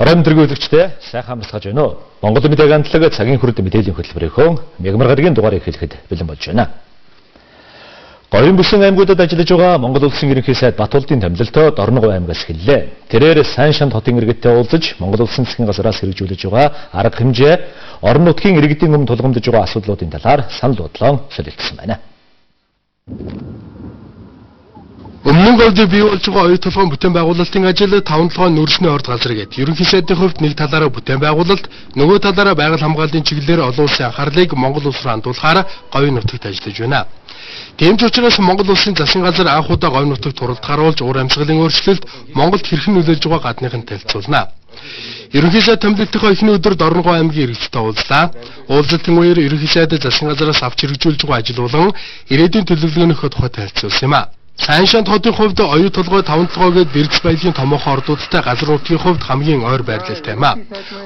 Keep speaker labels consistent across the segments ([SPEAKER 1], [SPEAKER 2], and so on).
[SPEAKER 1] Орон төр үзэгчдээ сайхан амжилтгаж байна уу? Монгол мэдээ гантлаг цагийн хүрээд мэдээллийн хөтөлбөрийнхөө мягмар гарагийн дугаарыг хэлэхэд бэлэн болж байна. Говийн бүсэн аймагуудад ажиллаж байгаа Монгол улсын ерөнхий сайд Батболдын томилолтоо Дорногов аймагаас эхэллээ. Тэрээр сайн шанд хотын иргэдтэй уулзаж Монгол улсын засгийн газраас хэрэгжүүлж байгаа арга хэмжээ, орон нутгийн иргэдийн өмнө тулгамдж байгаа асуудлуудын талаар санал бодлоо солилцсон байна.
[SPEAKER 2] Өмнө нь говьд бий болж байгаа оюу толгойн бүтээн байгуулалтын ажил 5-7 нүүрсний орд газар гээд ерөнхий сайдын хувьд нэг талаараа бүтээн байгуулалт, нөгөө талаараа байгаль хамгааллын чиглэлээр олон улсын анхаарлыг Монгол улс руу хандуулахаар говийн нутагт ажиллаж байна. Тийм ч учраас Монгол улсын засгийн газар анх удаа говийн нутагт туралд гаруулж уур амьсгалын өөрчлөлт Монголд хэрхэн нөлөөлж байгаа гадныхын танилцуулна. Ерөнхий сайд томилолтын эхний өдөр Дорногов аймгийн иргэдтэй уулзлаа. Уулзалтын үеэр ерөнхий сайд засгийн газараас авч хэрэгжүүлж байгаа ажил болон ирээдүйн төлөвлөгөөнийхөө тухай танилцуулсан юм а. Сайн шанд хотын хувьд оюу толгой 5-7 гээд бэрц баялагын томоохон ордуудтай газар нутгийн хувьд хамгийн ойр байрлалтай юм а.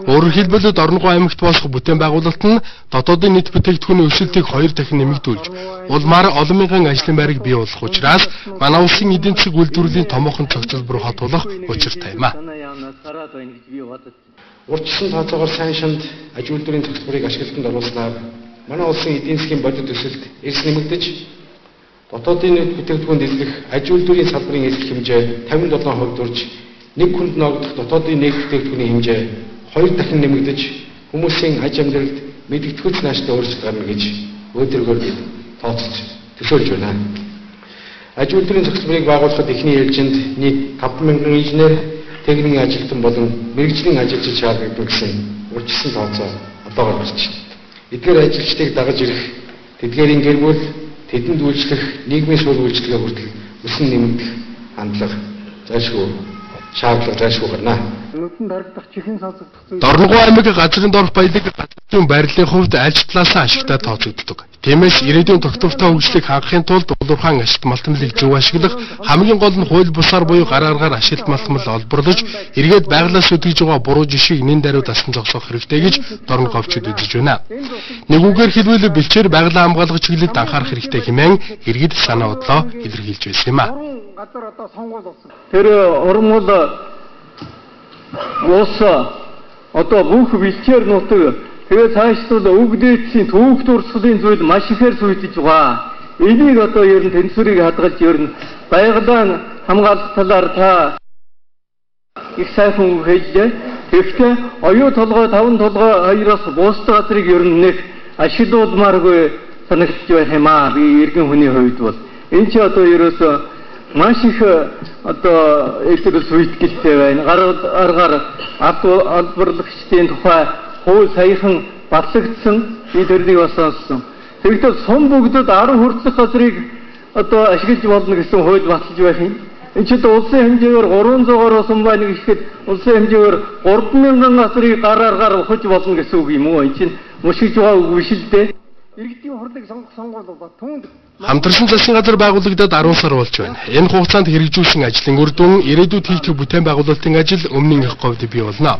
[SPEAKER 2] Өөрөөр хэлбэл Дорногов аймагт болох бүтээн байгуулалт нь дотоодын нийт бүтээгдэхүүний өсөлтийг 2 дахин нэмэгдүүлж, улмаар олон мянган ажлын байрыг бий болгох учраас манай улсын эдийн засаг үйлдвэрлэлийн томоохон цогцлбор хотуулах учиртай юм а.
[SPEAKER 3] Урьдчилан тооцоогоор сайн шанд аж үйлдвэрийн цогцлборыг ашиглалтанд оруулснаар манай улсын эдийн засгийн бодит өсөлт эрс нэмэгдэж, дотоодын нийт бүтээгдэхүүн дэлгэх аж үйлдвэрийн салбарын эсрэг хэмжээ 57% дурж, нэг хүнд ногдох дотоодын нийт бүтээгдэхүүний хэмжээ 2 дахин нэмэгдэж, хүмүүсийн аж амьдралд мэдгэдэггүйц нааштай өөрчлөлт гарна гэж өөдрөгөөр бид тооцож төсөөлж байна. Аж үйлдвэрийн цогцлборыг байгуулахад эхний ээлжинд нийт 5,000 инженер, техникийн ажилтан болон мэргэжлийн ажилчид шаардлагдан гэсэн урьдчилан тооцоо одоогоор гарч байна. Эдгээр ажилчдыг дагаж ирэх тэдгээрийн гэр бүл, тэдэнд үйлчлэх нийгмийн суурь үйлчлэгээ хүртэл өсөн нэмэгдэх хандлага зайлшгүй гарна.
[SPEAKER 2] Дорногов аймаг газрын дорх баялаг газрын байрлалын хувьд аль ч талаасаа ашигтай тооцогддог. Тиймээс ирээдүйн тогтвортой хөгжлийг хангахын тулд улуурхаан ашигт малтмалыг зөв ашиглах, хамгийн гол нь хууль бусаар буюу гар аргаар ашигт малтмал олборлож, эргээд байгалаас өдгөж байгаа буруу жишийг нэн даруй дасан зогсоох хэрэгтэй гэж Дорноговчид үзэж байна. Нэгүгээр хэлбэл бэлчээр байгалийн хамгаалах чиглэлд анхаарах хэрэгтэй хэмээн иргэд санаа бодлоо илэрхийлж байсан юм а.
[SPEAKER 4] Тэр уран бол ус одоо бүх бэлчээр нутаг тэгээ цаашлбал үг дээдсийн төвөгт урсгалын зүйл маш ихээр сүйдэж байгаа. Энийг одоо ер нь тэнцвэрийг хадгалж ер нь байгалийн хамгаалах талаар та их сайхан хэлжээ. Тэгэхдээ оюу толгой 5-7 хоёроос бусад газрыг ер нь нэг ашиглуулмааргүй санагдаж байна юм аа. Би иргэн хүний хувьд бол энэ ч одоо ерөөсөө маш их одоо эсрэг сүйтгэлтэй байна. Гар аргаар албарлагчдын тухай хууль саяхан батлагдсан, би тэрнийг бас сонссон. Тэгэхдээ сум бүгдэд 10 хүртэлх газрыг одоо ашиглаж болно гэсэн хууль баталж байх юм. Энэ ч одоо улсын хэмжээгээр 300-оор сум байна гэхэд улсын хэмжээгээр 3,000 газрыг гар аргаар ухаж болно гэсэн үг юм уу? Энэ чинь мушигж байгаа үг биш л дээ. Иргэдийн хурлыг сонгуул бол түнд
[SPEAKER 2] хамтарсан засгийн газар байгуулагдаад 10 сар болж байна. Энэ хугацаанд хэрэгжүүлсэн ажлын үр дүн ирээдүйд хийгдэх бүтээн байгуулалтын ажил өмнө их говьд бий болно.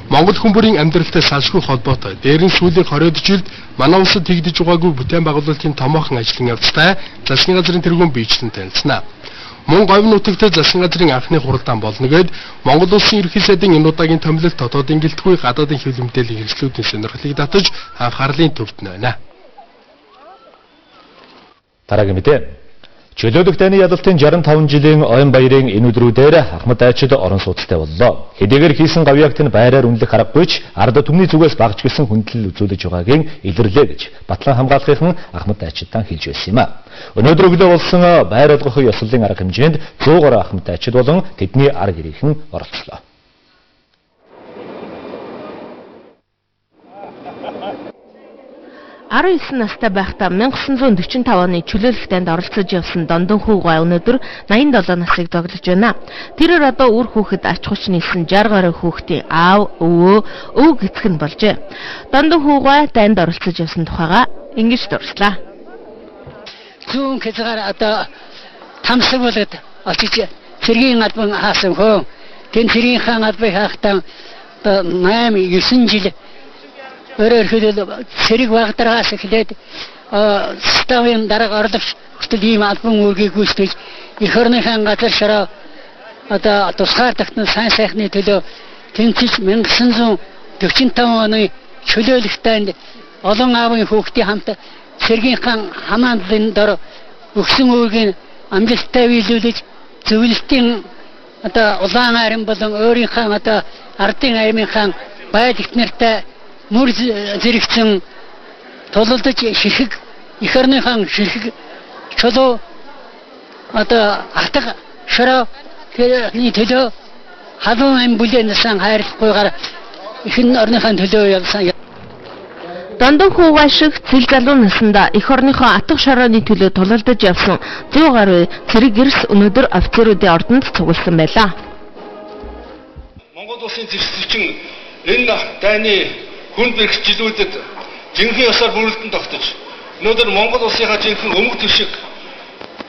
[SPEAKER 2] Монгол хүмүүрийн амьдралтай салшгүй холбоотой. Дээр нь сүүлийн 20 жилд манай улсад хийгдэж байгаагүй бүтээн байгуулалтын томоохон ажлын явцтай засгийн газрын тэргүүн биечлэн танилцсана. Мөн говь нутагт засгийн газрын анхны хуралдаан болно гэд Монгол улсын ерөнхий сайдын энэ удаагийн томилолт дотоодын гэлтгүй гадаадын хэвлэл мэдээллийн хэрэгслүүдийн сонирхлыг татаж анхаарлын төвд байна.
[SPEAKER 1] Дараагийн мэдээ. Чөлөөлөх дайны ялалтын 65 жилийн Ойн баярын энэ өдрүүдээр Ахмад Айчид орон сууцтай боллоо. Хэдийгээр хийсэн гавьягт нь байраар үнэлэх аргагүй ч ард түмний зүгээс багж гисэн хүндлэл үзүүлж байгаагийн илэрлээ гэж Батлан хамгаалахын Ахмад Айчидтан хэлж байсан юм а. Өнөөдөр өглөө болсон байр олгох ёслолын арга хэмжээнд 100 гаруй Ахмад Айчид болон тэдний арга иргэн оролцлоо.
[SPEAKER 5] 19 настай байхдаа 1945 оны чөлөөлөх дайнд оролцож явсан Дондон хүүгай өнөөдөр 87 насыг зоглож байна. Тэрээр одоо үр хүүхэд ач хүч нийлсэн 60 гаруй хүүхдийн аав, өвөө, өв гисэх нь болжээ. Дондон хүүгай дайнд оролцож явсан тухайга ингэж дурслаа.
[SPEAKER 6] Зүүн хэзгаар одоо тамсагуулад очиж цэргийн албан хаасан хөө. Тэн цэргийн хаан албыг хаахтаа 8-9 жил өөрөөр хэлбэл цэрэг багтраас эхлээд ставын дарга орлогч хүртэл ийм албан үүргийг гүйцэтгэж их орныхаа газар шороо одоо тусгаар тагтан сайн сайхны төлөө тэнцэж 1945 оны чөлөөлөлтөнд олон аавын хүүхдийн хамт цэргийн хаан хамаанлын дор өгсөн үеийг амжилттай биелүүлж зөвлөлтийн улаан арим болон өөрийнхөө ардын аймынхаа байдагт нартай мөр зэрэгцэн тулалдаж ширхэг их орныхон ширхэг чулуу атга шороо тэрний төлөө халуун ам бүлээнсэн хайрлахгүйгээр ихэнх орныхон төлөө явсан.
[SPEAKER 5] Дондон хуугай шиг цэл залуу насндаа эх орныхоо атга шорооны төлөө тулалдаж явсан 100 гаруй цэрэг гэрс өнөөдөр офицеруудын ордонд цугласан байлаа.
[SPEAKER 7] Монгол улсын зэвсэгчин энэ дайны хүнд бэрхжилүүдэд жинхэнэ ёсоор бүрэлдэн тогтож өнөөдөр Монгол улсынхаа жинхэнэ өмг төшиг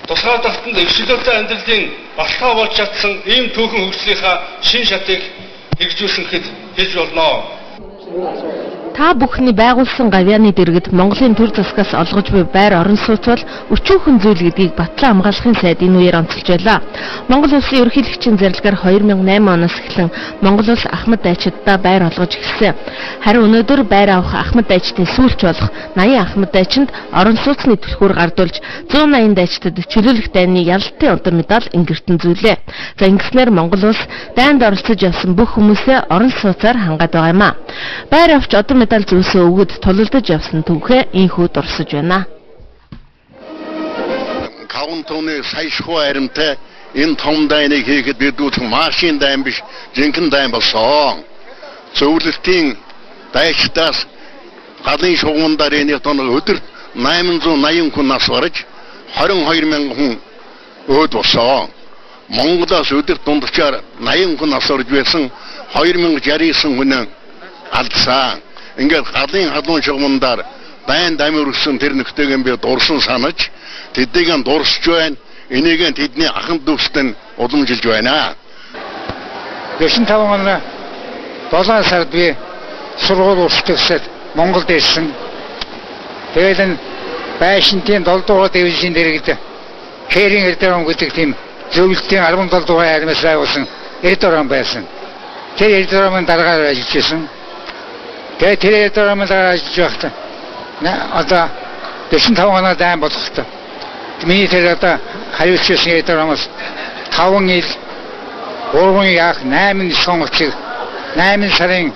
[SPEAKER 7] тусгай тогтонд өвчлөлтэй амьдралын баталгаа болж чадсан ийм түүхэн хөгжлийнхаа шин шатыг хэрэгжүүлсэнхэд хэлж болно.
[SPEAKER 5] Та бүхний байгуулсан гавьяаны дэргэд Монголын төр засгаас олгож буй байр орон сууц бол өчүүхэн зүйл гэдгийг батлан хамгаалахын сайд энэ үеэр онцолж байлаа. Монгол улсын ерөнхийлөгчийн зарилгаар 2008 оноос эхлэн Монгол улс Ахмад дайчиддаа байр олгож эхэлсэн. Харин өнөөдөр байр авах Ахмад дайчдын сүүлч болох 80 Ахмад дайчинд орон сууцны түлхүүр гардуулж 180 дайчдад чөлөөлөх дайны ялалтын удам медаль ингэртэн зүйлээ. За ингэснээр Монгол улс дайнд оролцож явсан бүх хүмүүсээ орон сууцаар хангаад байгаа юм а. Байр авч одоо медаль зүйлсээ өгöd тулалдаж явсан түүхээ инхүү дурсаж байна.
[SPEAKER 8] Каунтоны сайшгүй аримтай энэ том дайныг хийхэд бидүүд машин дайн биш жинхэнэ дайн болсон. Зөвлөлтийн дайчдаас галын шугамдаар энэ тоног өдөр 880 хүн нас барж 22,000 хүн өөд болсон. Монголоос өдөр дундчаар 80 хүн нас орж байсан 2069 хүн алдсан. Ингээд галын халуун шугамдаар дайн дамирсан тэр нөхдөйг би дурсан санаж тэднийг дурсж байна. Энийг тэдний ахын дүүстэй уламжилж байна.
[SPEAKER 9] 95 оны 7 сард би сургууль урсгалсад Монголд ирсэн. Тэгээд энэ байшинтын 7 дугаар дивизийн дэргэд Кэрийн Эрдэрэн гэдэг тийм зөвлөлтийн 17 дугаар армиас байгуулсан Эрдэрэн байсан. Тэр Эрдэрэн дараагаар ажиллаж байсан. Тэгээд тэр Эрдэрэн дараагаар ажиллаж байхдаа 95 оноо дайн болохтой. Миний тэр хариуцсан Эрдэрэнээс 5 ил 3 яг 8 сонгогчиг 8 сарын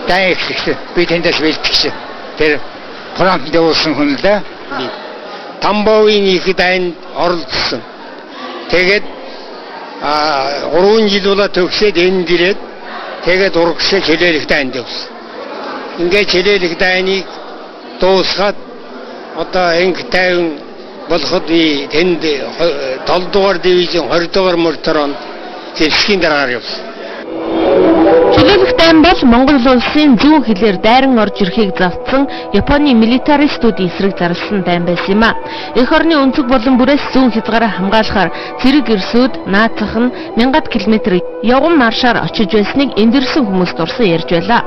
[SPEAKER 9] дайн ихтэй би тэндээс бэлтгэсэн. Тэр фронтд явуулсан хүн л да. Тамбовын их дайнд оролцсон. Тэгээд 3 жил болоо төгсөөд энд ирээд тэгээд урагшаа чөлөөлөх дайнд явсан. Ингээд чөлөөлөх дайныг дуусгаад одоо инг тайван болоход тэнд 7 дугаар дивизийн 20 дугаар мөртөрөнд зэвсгийн дараагаар явсан. Чөлөөлөх дайн бол Монгол улсын зүүн хилээр дайран орж ирэхийг завдсан Японы милитаристуудын эсрэг зарласан дайн байсан юм а. Эх орны өнцөг болон бүрээс зүүн хязгаараа хамгаалахаар цэрэг гэрсүүд наацах нь 1000 км явган маршаар очиж байсныг энд ирсэн хүмүүс дурсан ярьж байлаа.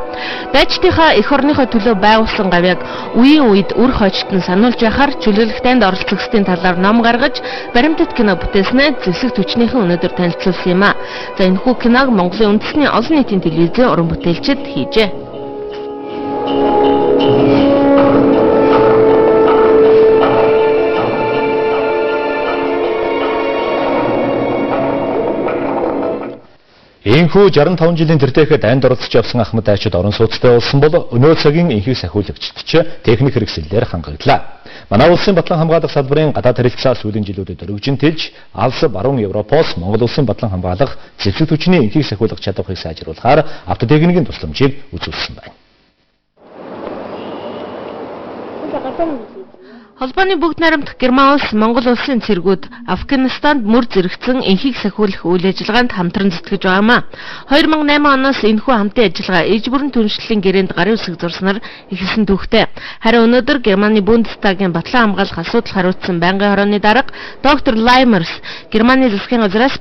[SPEAKER 9] Дайчдынхаа эх орныхоо төлөө байгуулсан гавьяаг үеийн үед үр хойчтон сануулж яхаар чөлөөлөх дайнд оролцогчдын талаар ном гаргаж баримтат кино бүтээснээр зэвсэг түвшнийхэн өнөөдөр танилцуулсан юм а. За энэхүү киног Монголын үндэсний олон нийтийн телевизийн уран бүтээлчид хийжээ.
[SPEAKER 1] Иймхүү 65 жилийн тэртээхэд дайнд оролцож явсан Ахмад дайчид орон сууцтай болсон бол өнөө цагийн энхийг сахиулагчид ч техник хэрэгслэлээр хангаглаа. Манай улсын батлан хамгаалах салбарын гадаад харилцаа сүүлийн жилүүдэд өргөжин тэлж алс баруун Европоос Монгол улсын батлан хамгаалах зэвсэг түвшний энхийг сахиулах чадварыг сайжруулахаар автотехникийн тусламжийг үзүүлсэн байна. Холбооны бүгд найрамдах Герман улс Монгол улсын цэргүүд Афганистанд мөр зэрэгцэн энхийг сахиулах үйл ажиллагаанд хамтран зүтгэж байгаа юм а. 2008 оноос энэхүү хамтын ажиллагаа ээж бүрэн түншлэлийн гэрээнд гарын үсэг зурснаар эхэлсэн түүхтэй. Харин өнөөдөр Германы Бундестагийн батлан хамгаалах асуудал хариуцсан байнгын хорооны дарга доктор Лаймерс Германы засгийн газраас